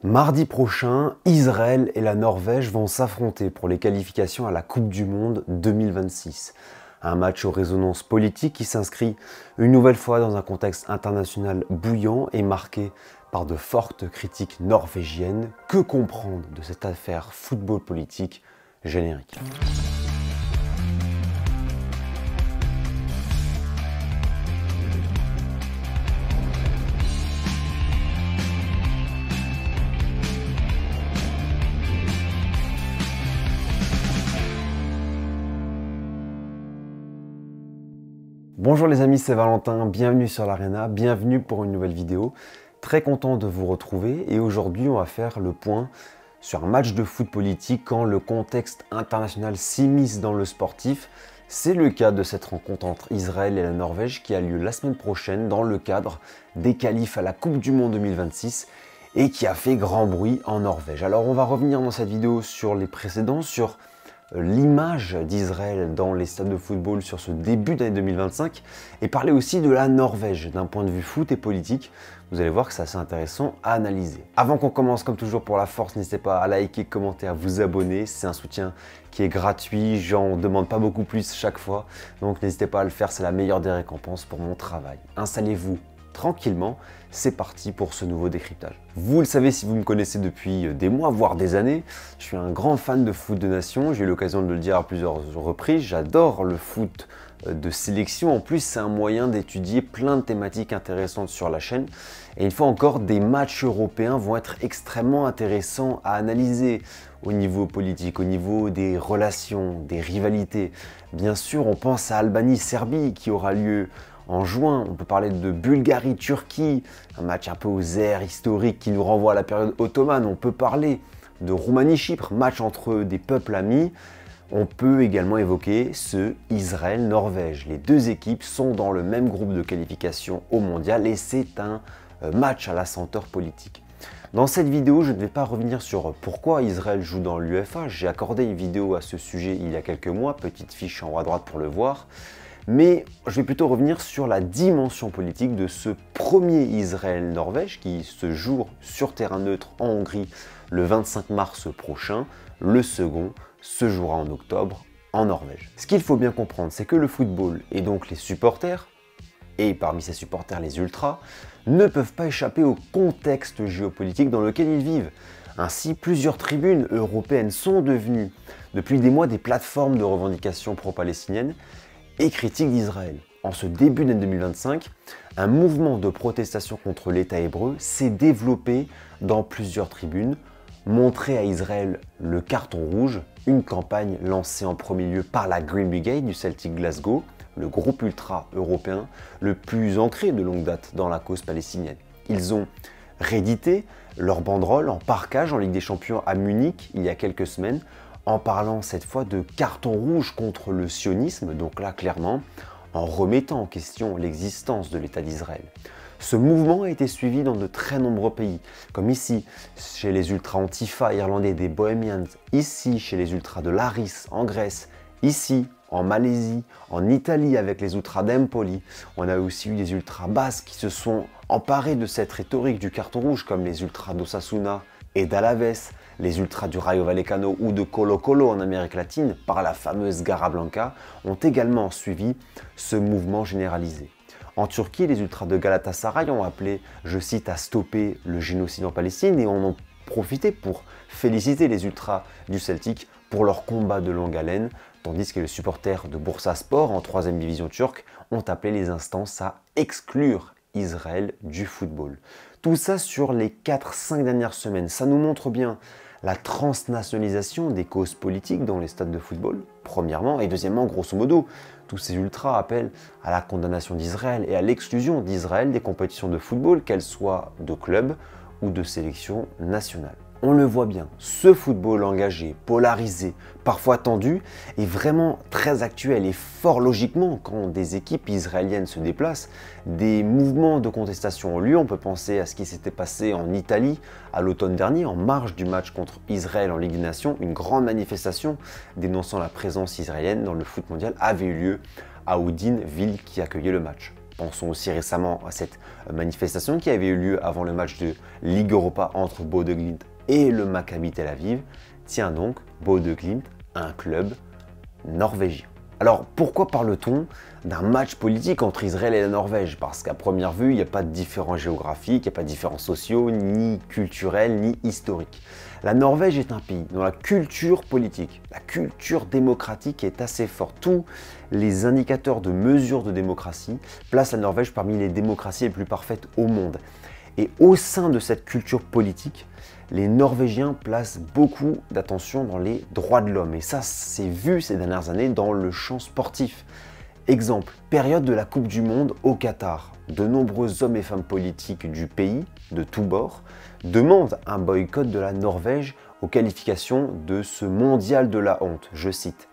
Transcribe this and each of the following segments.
Mardi prochain, Israël et la Norvège vont s'affronter pour les qualifications à la Coupe du Monde 2026. Un match aux résonances politiques qui s'inscrit une nouvelle fois dans un contexte international bouillant et marqué par de fortes critiques norvégiennes. Que comprendre de cette affaire football politique générique? Bonjour les amis, c'est Valentin, bienvenue sur l'Arena, bienvenue pour une nouvelle vidéo. Très content de vous retrouver et aujourd'hui on va faire le point sur un match de foot politique quand le contexte international s'immisce dans le sportif. C'est le cas de cette rencontre entre Israël et la Norvège qui a lieu la semaine prochaine dans le cadre des qualifs à la Coupe du Monde 2026 et qui a fait grand bruit en Norvège. Alors on va revenir dans cette vidéo sur les précédents, sur l'image d'Israël dans les stades de football sur ce début d'année 2025 et parler aussi de la Norvège d'un point de vue foot et politique. Vous allez voir que c'est assez intéressant à analyser. Avant qu'on commence, comme toujours pour la force, n'hésitez pas à liker, commenter, à vous abonner. C'est un soutien qui est gratuit, j'en demande pas beaucoup plus chaque fois, donc n'hésitez pas à le faire, c'est la meilleure des récompenses pour mon travail. Installez-vous tranquillement, c'est parti pour ce nouveau décryptage. Vous le savez si vous me connaissez depuis des mois, voire des années, je suis un grand fan de foot de nation, j'ai eu l'occasion de le dire à plusieurs reprises, j'adore le foot de sélection, en plus c'est un moyen d'étudier plein de thématiques intéressantes sur la chaîne, et une fois encore, des matchs européens vont être extrêmement intéressants à analyser au niveau politique, au niveau des relations, des rivalités. Bien sûr, on pense à Albanie-Serbie qui aura lieu en juin, on peut parler de Bulgarie-Turquie, un match un peu aux airs historiques qui nous renvoie à la période ottomane. On peut parler de Roumanie-Chypre, match entre des peuples amis. On peut également évoquer ce Israël-Norvège. Les deux équipes sont dans le même groupe de qualification au mondial et c'est un match à la senteur politique. Dans cette vidéo, je ne vais pas revenir sur pourquoi Israël joue dans l'UEFA. J'ai accordé une vidéo à ce sujet il y a quelques mois, petite fiche en haut à droite pour le voir. Mais je vais plutôt revenir sur la dimension politique de ce premier Israël-Norvège qui se joue sur terrain neutre en Hongrie le 25 mars prochain. Le second se jouera en octobre en Norvège. Ce qu'il faut bien comprendre, c'est que le football et donc les supporters, et parmi ces supporters les ultras, ne peuvent pas échapper au contexte géopolitique dans lequel ils vivent. Ainsi, plusieurs tribunes européennes sont devenues depuis des mois des plateformes de revendication pro-palestinienne et critique d'Israël. En ce début d'année 2025, un mouvement de protestation contre l'État hébreu s'est développé dans plusieurs tribunes, montrer à Israël le carton rouge, une campagne lancée en premier lieu par la Green Brigade du Celtic Glasgow, le groupe ultra européen le plus ancré de longue date dans la cause palestinienne. Ils ont réédité leur banderole en parkage en Ligue des Champions à Munich il y a quelques semaines, en parlant cette fois de carton rouge contre le sionisme, donc là clairement en remettant en question l'existence de l'État d'Israël. Ce mouvement a été suivi dans de très nombreux pays, comme ici chez les ultras Antifa irlandais des Bohemians, ici chez les ultras de Laris en Grèce, ici en Malaisie, en Italie avec les ultras d'Empoli. On a aussi eu des ultras basques qui se sont emparés de cette rhétorique du carton rouge, comme les ultras d'Osasuna et d'Alaves, les ultras du Rayo Vallecano ou de Colo-Colo en Amérique latine, par la fameuse Garra Blanca, ont également suivi ce mouvement généralisé. En Turquie, les ultras de Galatasaray ont appelé, je cite, à stopper le génocide en Palestine et en ont profité pour féliciter les ultras du Celtic pour leur combat de longue haleine, tandis que les supporters de Bursaspor en 3e division turque ont appelé les instances à exclure Israël du football. Tout ça sur les 4-5 dernières semaines, ça nous montre bien la transnationalisation des causes politiques dans les stades de football, premièrement, et deuxièmement, grosso modo, tous ces ultras appellent à la condamnation d'Israël et à l'exclusion d'Israël des compétitions de football, qu'elles soient de clubs ou de sélection nationale. On le voit bien, ce football engagé, polarisé, parfois tendu, est vraiment très actuel et fort logiquement quand des équipes israéliennes se déplacent, des mouvements de contestation ont lieu. On peut penser à ce qui s'était passé en Italie à l'automne dernier, en marge du match contre Israël en Ligue des Nations. Une grande manifestation dénonçant la présence israélienne dans le foot mondial avait eu lieu à Houdin, ville qui accueillait le match. Pensons aussi récemment à cette manifestation qui avait eu lieu avant le match de Ligue Europa entre Bodø Glimt et le Maccabi Tel Aviv. Tiens donc, Bodø Glimt, un club norvégien. Alors pourquoi parle-t-on d'un match politique entre Israël et la Norvège? Parce qu'à première vue, il n'y a pas de différence géographique, il n'y a pas de différence sociaux, ni culturels, ni historiques. La Norvège est un pays dont la culture politique, la culture démocratique est assez forte. Tous les indicateurs de mesure de démocratie placent la Norvège parmi les démocraties les plus parfaites au monde. Et au sein de cette culture politique, les Norvégiens placent beaucoup d'attention dans les droits de l'homme. Et ça, c'est vu ces dernières années dans le champ sportif. Exemple, période de la Coupe du Monde au Qatar. De nombreux hommes et femmes politiques du pays, de tous bords, demandent un boycott de la Norvège aux qualifications de ce mondial de la honte. Je cite.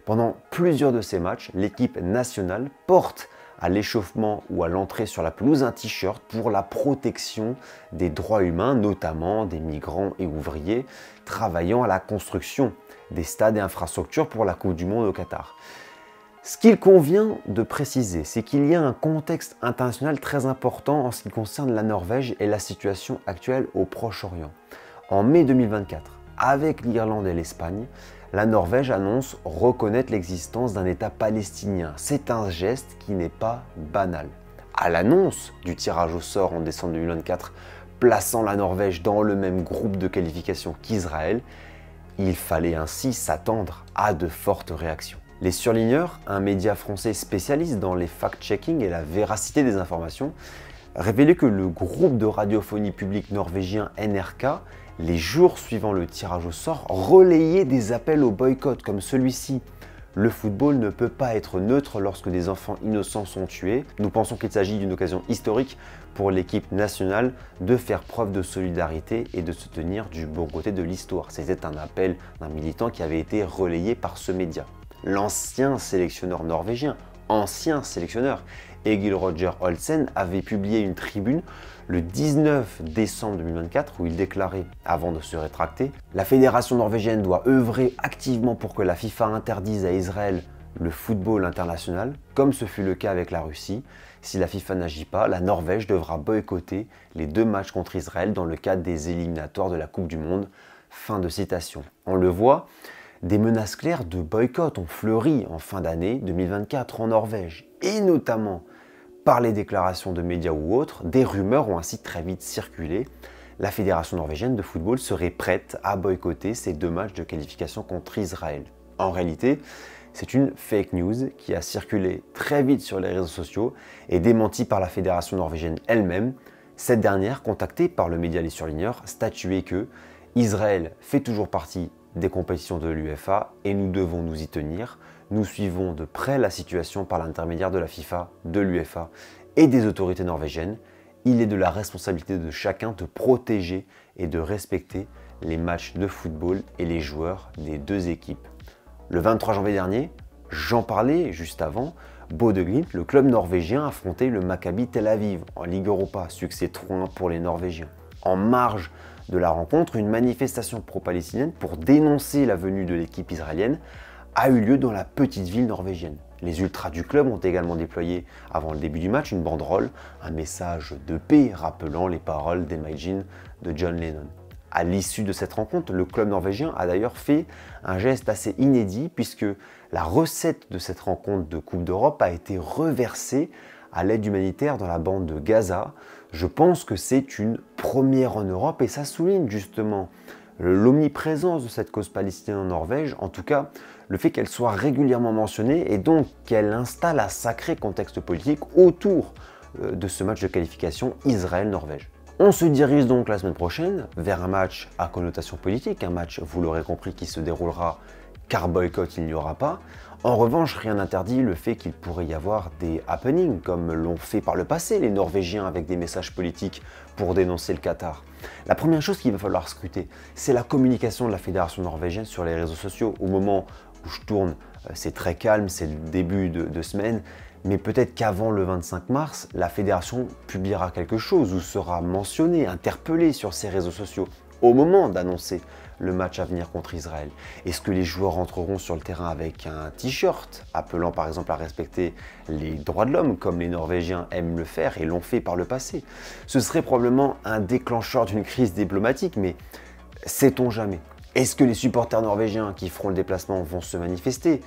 Pendant plusieurs de ces matchs, l'équipe nationale porte à l'échauffement ou à l'entrée sur la pelouse un t-shirt pour la protection des droits humains, notamment des migrants et ouvriers travaillant à la construction des stades et infrastructures pour la Coupe du Monde au Qatar. Ce qu'il convient de préciser, c'est qu'il y a un contexte international très important en ce qui concerne la Norvège et la situation actuelle au Proche-Orient. En mai 2024, avec l'Irlande et l'Espagne, la Norvège annonce reconnaître l'existence d'un État palestinien. C'est un geste qui n'est pas banal. À l'annonce du tirage au sort en décembre 2024, plaçant la Norvège dans le même groupe de qualification qu'Israël, il fallait ainsi s'attendre à de fortes réactions. Les Surligneurs, un média français spécialiste dans les fact-checking et la véracité des informations, révélaient que le groupe de radiophonie publique norvégien NRK, les jours suivant le tirage au sort, relayait des appels au boycott comme celui-ci. Le football ne peut pas être neutre lorsque des enfants innocents sont tués. Nous pensons qu'il s'agit d'une occasion historique pour l'équipe nationale de faire preuve de solidarité et de se tenir du bon côté de l'histoire. C'était un appel d'un militant qui avait été relayé par ce média. L'ancien sélectionneur norvégien, Egil Roger Olsen, avait publié une tribune le 19 décembre 2024 où il déclarait, avant de se rétracter, « La fédération norvégienne doit œuvrer activement pour que la FIFA interdise à Israël le football international, comme ce fut le cas avec la Russie. Si la FIFA n'agit pas, la Norvège devra boycotter les 2 matchs contre Israël dans le cadre des éliminatoires de la Coupe du Monde. » Fin de citation. On le voit, des menaces claires de boycott ont fleuri en fin d'année 2024 en Norvège, et notamment par les déclarations de médias ou autres, des rumeurs ont ainsi très vite circulé. La Fédération norvégienne de football serait prête à boycotter ces 2 matchs de qualification contre Israël. En réalité, c'est une fake news qui a circulé très vite sur les réseaux sociaux et démentie par la Fédération norvégienne elle-même. Cette dernière, contactée par le média Les Surligneurs, statuait que Israël fait toujours partie des compétitions de l'UEFA et nous devons nous y tenir. Nous suivons de près la situation par l'intermédiaire de la FIFA, de l'UEFA et des autorités norvégiennes. Il est de la responsabilité de chacun de protéger et de respecter les matchs de football et les joueurs des 2 équipes. Le 23 janvier dernier, j'en parlais juste avant, Bodø Glimt, le club norvégien, affrontait le Maccabi Tel Aviv en Ligue Europa, succès 3-1 pour les Norvégiens. En marge de la rencontre, une manifestation pro-palestinienne pour dénoncer la venue de l'équipe israélienne a eu lieu dans la petite ville norvégienne. Les ultras du club ont également déployé, avant le début du match, une banderole, un message de paix rappelant les paroles d'Imagine de John Lennon. À l'issue de cette rencontre, le club norvégien a d'ailleurs fait un geste assez inédit puisque la recette de cette rencontre de Coupe d'Europe a été reversée à l'aide humanitaire dans la bande de Gaza. Je pense que c'est une première en Europe et ça souligne justement l'omniprésence de cette cause palestinienne en Norvège, en tout cas le fait qu'elle soit régulièrement mentionnée et donc qu'elle installe un sacré contexte politique autour de ce match de qualification Israël-Norvège. On se dirige donc la semaine prochaine vers un match à connotation politique, un match, vous l'aurez compris, qui se déroulera car boycott il n'y aura pas. En revanche, rien n'interdit le fait qu'il pourrait y avoir des happenings, comme l'ont fait par le passé les Norvégiens avec des messages politiques pour dénoncer le Qatar. La première chose qu'il va falloir scruter, c'est la communication de la fédération norvégienne sur les réseaux sociaux. Au moment où je tourne, c'est très calme, c'est le début de semaine, mais peut-être qu'avant le 25 mars, la fédération publiera quelque chose ou sera mentionnée, interpellée sur ses réseaux sociaux. au moment d'annoncer le match à venir contre Israël? Est-ce que les joueurs rentreront sur le terrain avec un t-shirt, appelant par exemple à respecter les droits de l'homme, comme les Norvégiens aiment le faire et l'ont fait par le passé? Ce serait probablement un déclencheur d'une crise diplomatique, mais sait-on jamais? Est-ce que les supporters norvégiens qui feront le déplacement vont se manifester?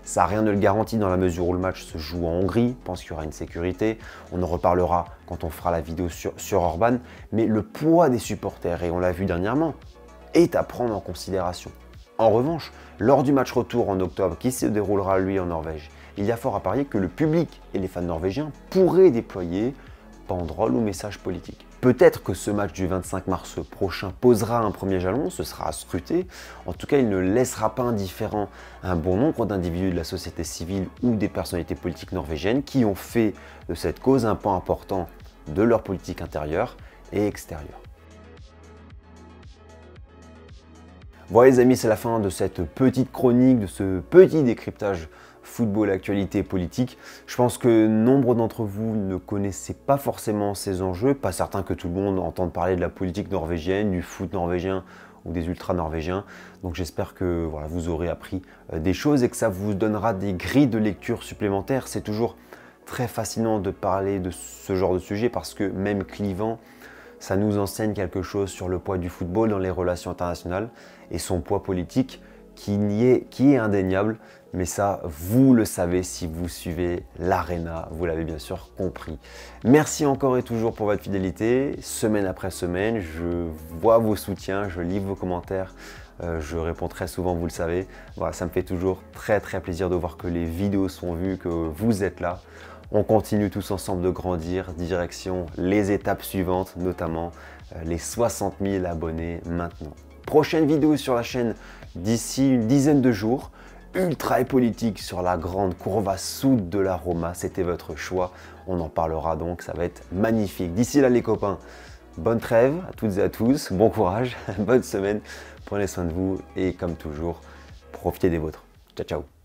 Ça, rien ne le garantit dans la mesure où le match se joue en Hongrie. Je pense qu'il y aura une sécurité. On en reparlera quand on fera la vidéo sur Orban. Mais le poids des supporters, et on l'a vu dernièrement, est à prendre en considération. En revanche, lors du match retour en octobre qui se déroulera lui en Norvège, il y a fort à parier que le public et les fans norvégiens pourraient déployer banderoles ou messages politiques. Peut-être que ce match du 25 mars prochain posera un premier jalon, ce sera à scruter. En tout cas, il ne laissera pas indifférent un bon nombre d'individus de la société civile ou des personnalités politiques norvégiennes qui ont fait de cette cause un pan important de leur politique intérieure et extérieure. Voilà les amis, c'est la fin de cette petite chronique, de ce petit décryptage football, actualité politique. Je pense que nombre d'entre vous ne connaissaient pas forcément ces enjeux, pas certain que tout le monde entende parler de la politique norvégienne, du foot norvégien ou des ultras norvégiens. Donc j'espère que voilà, vous aurez appris des choses et que ça vous donnera des grilles de lecture supplémentaires. C'est toujours très fascinant de parler de ce genre de sujet parce que même clivant, ça nous enseigne quelque chose sur le poids du football dans les relations internationales et son poids politique qui est indéniable. Mais ça, vous le savez si vous suivez l'Arena, vous l'avez bien sûr compris. Merci encore et toujours pour votre fidélité, semaine après semaine. Je vois vos soutiens, je lis vos commentaires, je réponds très souvent, vous le savez. Voilà, ça me fait toujours très plaisir de voir que les vidéos sont vues, que vous êtes là. On continue tous ensemble de grandir, direction les étapes suivantes, notamment les 60 000 abonnés maintenant. Prochaine vidéo sur la chaîne d'ici une dizaine de jours. Ultra et politique sur la grande Curva Sud de la Roma, c'était votre choix, on en parlera donc, ça va être magnifique. D'ici là les copains, bonne trêve à toutes et à tous, bon courage, bonne semaine, prenez soin de vous et comme toujours, profitez des vôtres. Ciao ciao.